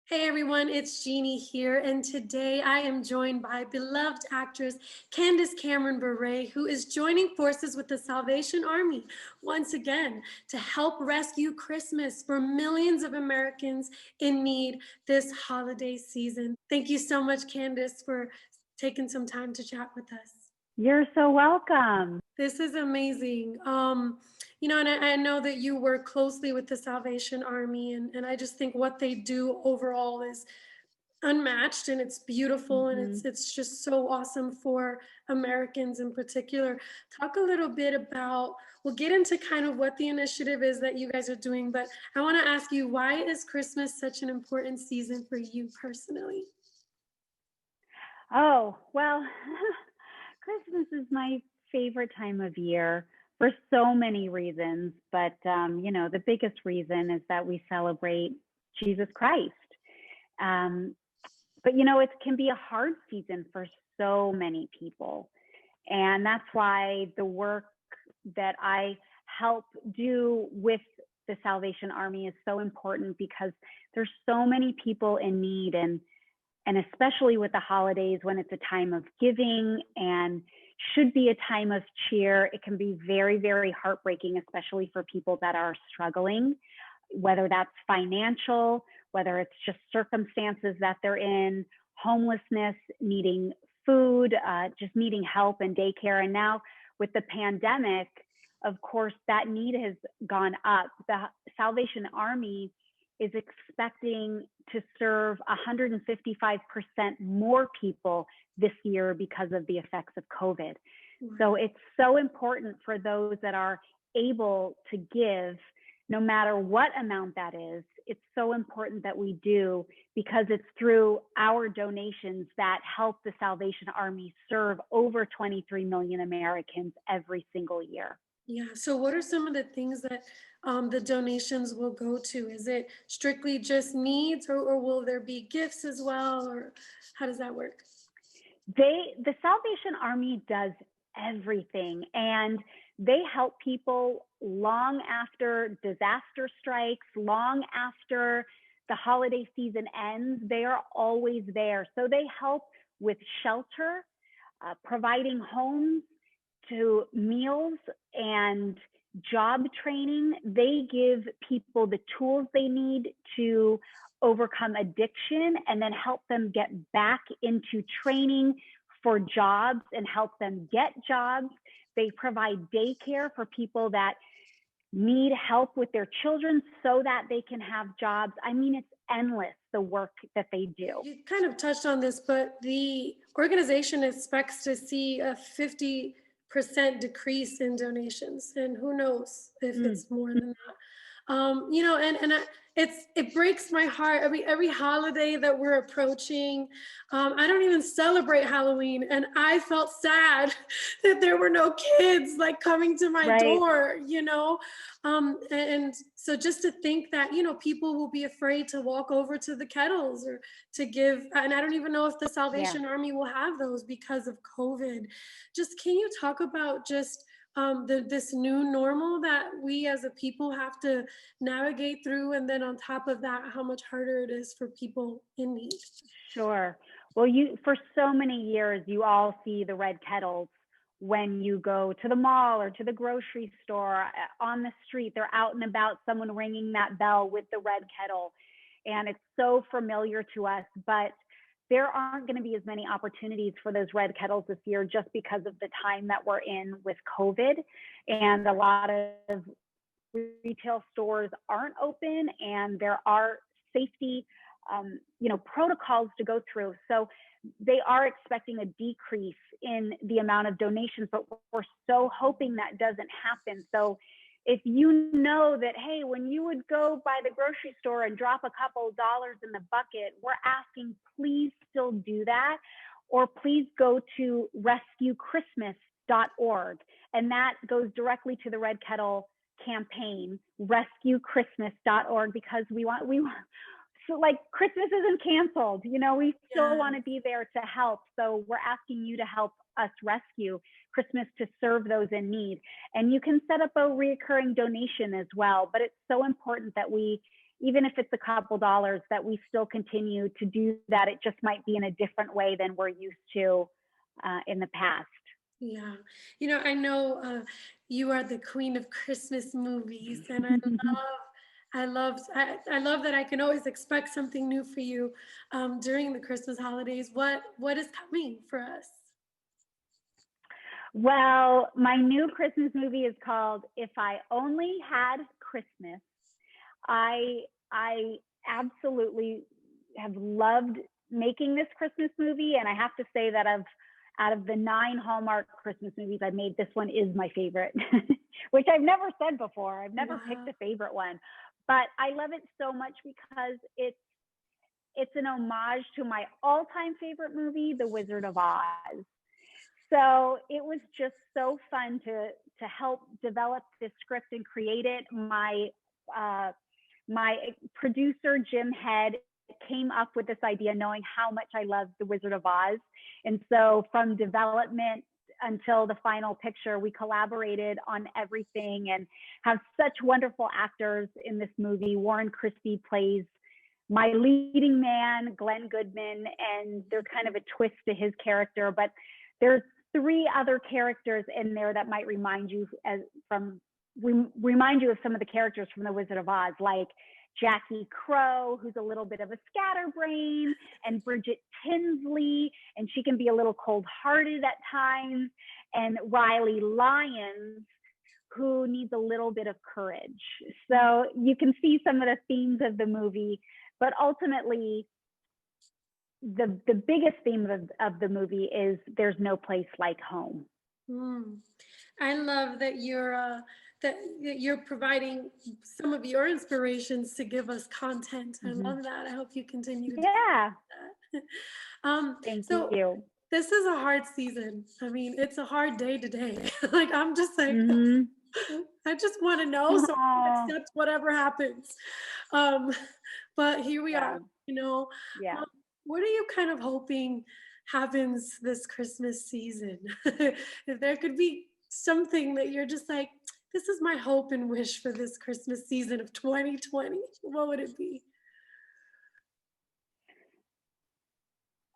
Hey everyone, it's Jeannie here, and today I am joined by beloved actress Candace Cameron Bure, who is joining forces with the Salvation Army once again to help rescue Christmas for millions of Americans in need this holiday season. Thank you so much, Candace, for taking some time to chat with us. You're so welcome. This is amazing. And I know that you work closely with the Salvation Army, and I just think what they do overall is unmatched, and it's beautiful, and hmm it's just so awesome for Americans in particular. Talk a little bit about, we'll get into kind of what the initiative is that you guys are doing, but I want to ask you, why is Christmas such an important season for you personally? Oh, well, Christmas is my favorite time of year for so many reasons. But the biggest reason is that we celebrate Jesus Christ. Um, but it can be a hard season for so many people. And that's why the work that I help do with the Salvation Army is so important because there's so many people in need and especially with the holidays when it's a time of giving and should be a time of cheer, it can be very, very heartbreaking, especially for people that are struggling, whether that's financial, whether it's just circumstances that they're in, homelessness, needing food, just needing help and daycare. And now with the pandemic, of course, that need has gone up. The Salvation Army is expecting to serve 155% more people this year because of the effects of COVID. So it's so important for those that are able to give, no matter what amount that is. It's so important that we do because it's through our donations that help the Salvation Army serve over 23 million Americans every single year. Yeah. So, what are some of the things that the donations will go to? Is it strictly just needs, or will there be gifts as well, or how does that work? The Salvation Army does everything, and they help people long after disaster strikes, long after the holiday season ends. They are always there. So they help with shelter, providing homes, to meals and job training. They give people the tools they need to overcome addiction and then help them get back into training for jobs and help them get jobs. They provide daycare for people that need help with their children so that they can have jobs. I mean, it's endless, the work that they do. You kind of touched on this, but the organization expects to see a 50% decrease in donations, and who knows if Mm. it's more than that. It breaks my heart. Every holiday that we're approaching, I don't even celebrate Halloween, and I felt sad that there were no kids like coming to my Right. door. And so just to think that people will be afraid to walk over to the kettles or to give, and I don't even know if the Yeah. Salvation Army will have those because of COVID. Just can you talk about just this new normal that we as a people have to navigate through, and then on top of that, how much harder it is for people in need? Sure. Well, for so many years, you all see the red kettles when you go to the mall or to the grocery store on the street. They're out and about, someone ringing that bell with the red kettle. And it's so familiar to us, but there aren't going to be as many opportunities for those red kettles this year just because of the time that we're in with COVID. And a lot of retail stores aren't open and there are safety protocols to go through. So they are expecting a decrease in the amount of donations, but we're so hoping that doesn't happen. So if you know that, hey, when you would go by the grocery store and drop a couple dollars in the bucket, we're asking, please still do that, or please go to rescuechristmas.org. And that goes directly to the Red Kettle campaign, rescuechristmas.org, because we want so like Christmas isn't canceled, we still want to be there to help. So we're asking you to help us rescue Christmas to serve those in need. And you can set up a recurring donation as well, but it's so important that we even if it's a couple dollars, that we still continue to do that. It just might be in a different way than we're used to in the past. Yeah. I know you are the queen of Christmas movies, and I love that I can always expect something new for you during the Christmas holidays. What is coming for us? Well, my new Christmas movie is called If I Only Had Christmas. I absolutely have loved making this Christmas movie, and I have to say that out of the 9 Hallmark Christmas movies I made, this one is my favorite, which I've never said before. I've never picked a favorite one, but I love it so much because it's an homage to my all-time favorite movie, The Wizard of Oz. So it was just so fun to help develop this script and create it. My producer, Jim Head, came up with this idea knowing how much I love The Wizard of Oz. And so from development until the final picture, we collaborated on everything and have such wonderful actors in this movie. Warren Christie plays my leading man, Glenn Goodman, and there's kind of a twist to his character, but there's 3 other characters in there that might remind you of some of the characters from The Wizard of Oz, like Jackie Crow, who's a little bit of a scatterbrain, and Bridget Tinsley, and she can be a little cold-hearted at times, and Riley Lyons, who needs a little bit of courage. So you can see some of the themes of the movie, but ultimately, the biggest theme of the movie is there's no place like home. I love that you're providing some of your inspirations to give us content. I love that. I hope you continue to do that. Thank so you. This is a hard season. I mean, it's a hard day today. Like, I'm just like, I just want to know, so I accept whatever happens. But here we are, Yeah. What are you kind of hoping happens this Christmas season? If there could be something that you're just like, this is my hope and wish for this Christmas season of 2020, what would it be?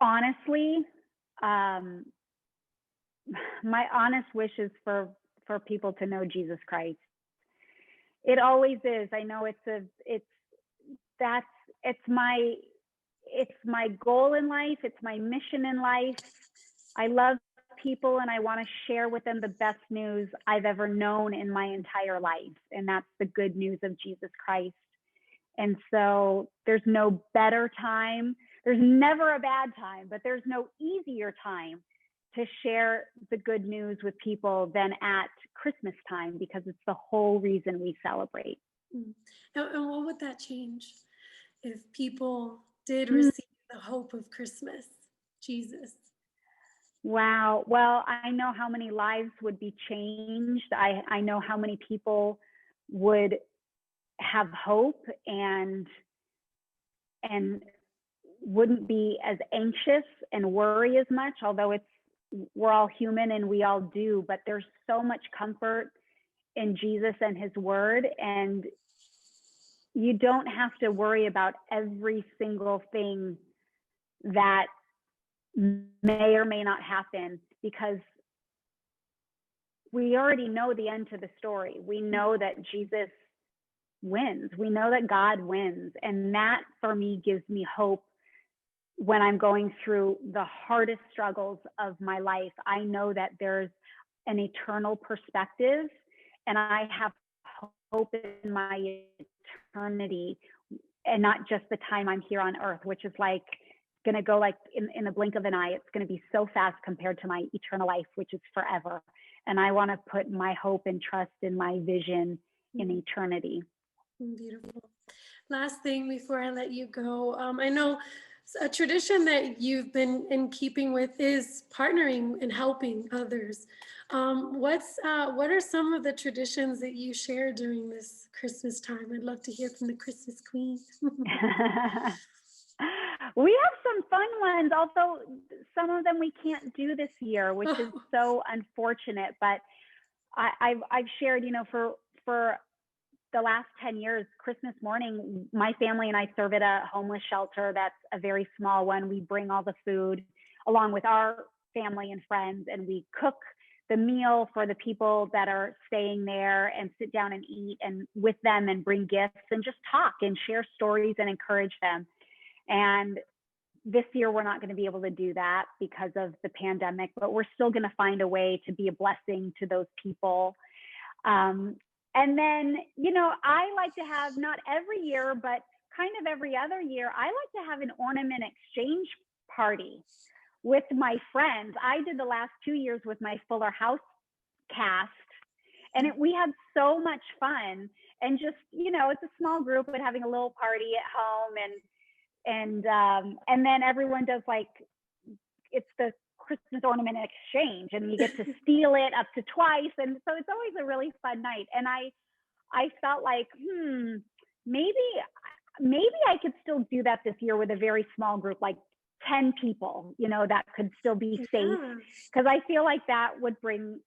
Honestly, my honest wish is for people to know Jesus Christ. It always is. I know it's my goal in life. It's my mission in life. I love people and I want to share with them the best news I've ever known in my entire life. And that's the good news of Jesus Christ. And so there's no better time. There's never a bad time, but there's no easier time to share the good news with people than at Christmas time, because it's the whole reason we celebrate. And what would that change if people did receive the hope of Christmas, Jesus? Wow. Well, I know how many lives would be changed. I know how many people would have hope and wouldn't be as anxious and worry as much, although we're all human and we all do, but there's so much comfort in Jesus and his word, and you don't have to worry about every single thing that may or may not happen, because we already know the end to the story. We know that Jesus wins. We know that God wins. And that for me gives me hope when I'm going through the hardest struggles of my life. I know that there's an eternal perspective, and I have hope in my eternity, and not just the time I'm here on earth, which is like going to go like in the blink of an eye. It's going to be so fast compared to my eternal life, which is forever. And I want to put my hope and trust in my vision in eternity. Beautiful. Last thing before I let you go, I know a tradition that you've been in keeping with is partnering and helping others. What are some of the traditions that you share during this Christmas time? I'd love to hear from the Christmas Queen. We have some fun ones, although some of them we can't do this year, which is so unfortunate. But I've shared, for the last 10 years, Christmas morning, my family and I serve at a homeless shelter. That's a very small one. We bring all the food along with our family and friends, and we cook the meal for the people that are staying there and sit down and eat and with them and bring gifts and just talk and share stories and encourage them. And this year, we're not going to be able to do that because of the pandemic, but we're still going to find a way to be a blessing to those people. And then, I like to have, not every year, but kind of every other year, I like to have an ornament exchange party with my friends. I did the last 2 years with my Fuller House cast, and we had so much fun. And just, it's a small group, but having a little party at home, and then everyone does it's the Christmas ornament exchange, and you get to steal it up to twice. And so it's always a really fun night. And I felt like, maybe I could still do that this year with a very small group, like 10 people, that could still be safe. Because I feel like that would bring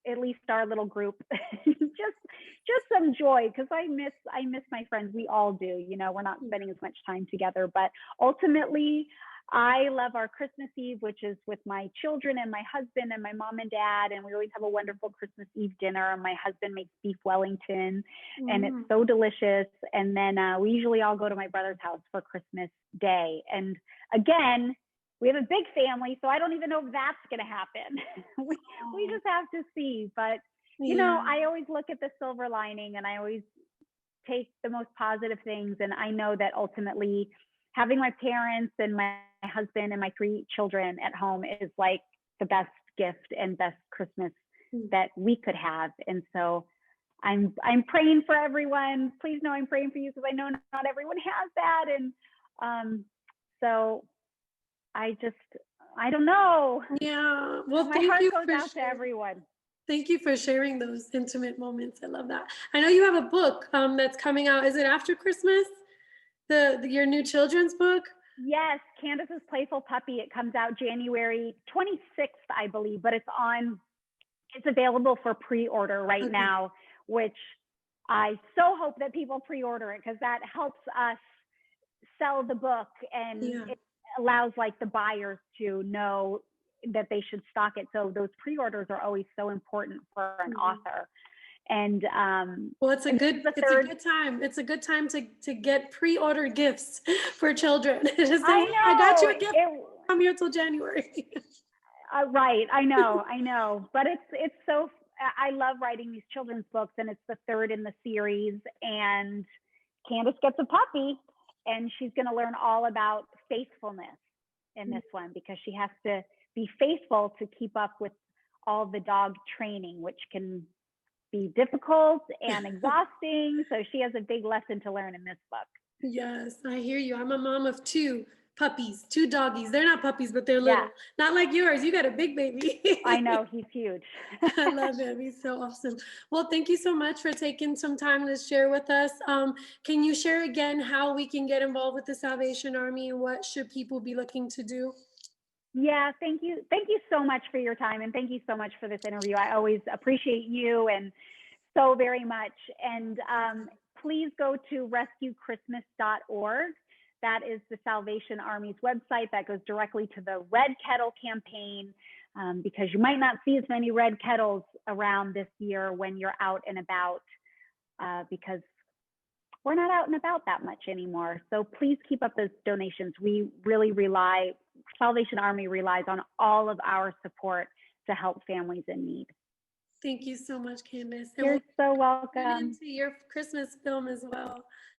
at least our little group just some joy, because I miss my friends. We all do. We're not spending as much time together, but ultimately I love our Christmas Eve, which is with my children and my husband and my mom and dad, and we always have a wonderful Christmas Eve dinner. My husband makes beef Wellington, and it's so delicious. And then we usually all go to my brother's house for Christmas Day. And again, we have a big family, so I don't even know if that's going to happen. we just have to see. But, I always look at the silver lining, and I always take the most positive things. And I know that ultimately having my parents and my husband and my 3 children at home is like the best gift and best Christmas that we could have. And so I'm praying for everyone. Please know I'm praying for you, because I know not everyone has that. And so I don't know. Yeah. Well, my heart goes out to everyone. Thank you for sharing those intimate moments. I love that. I know you have a book that's coming out. Is it after Christmas? Your new children's book? Yes, Candace's Playful Puppy. It comes out January 26th, I believe, but it's available for pre-order right now, which I so hope that people pre-order it, because that helps us sell the book, and it allows the buyers to know that they should stock it. So those pre-orders are always so important for an author. And well, it's a good time. It's a good time to get pre-order gifts for children. I got you a gift. I'm here till January. Right. I know. But it's so, I love writing these children's books, and it's the 3rd in the series. And Candace gets a puppy, and she's going to learn all about faithfulness in this one, because she has to be faithful to keep up with all the dog training, which can be difficult and exhausting. So she has a big lesson to learn in this book. Yes, I hear you. I'm a mom of 2 puppies, 2 doggies. They're not puppies, but they're little. Not like yours. You got a big baby. I know, he's huge. I love him. He's so awesome. Well, thank you so much for taking some time to share with us. Can you share again how we can get involved with the Salvation Army, and what should people be looking to do? Yeah, thank you. Thank you so much for your time, and thank you so much for this interview. I always appreciate you and so very much. And please go to rescuechristmas.org. That is the Salvation Army's website that goes directly to the Red Kettle campaign, because you might not see as many red kettles around this year when you're out and about, because we're not out and about that much anymore. So please keep up those donations. We really Salvation Army relies on all of our support to help families in need. Thank you so much, Candace. You're so welcome. Into your Christmas film as well.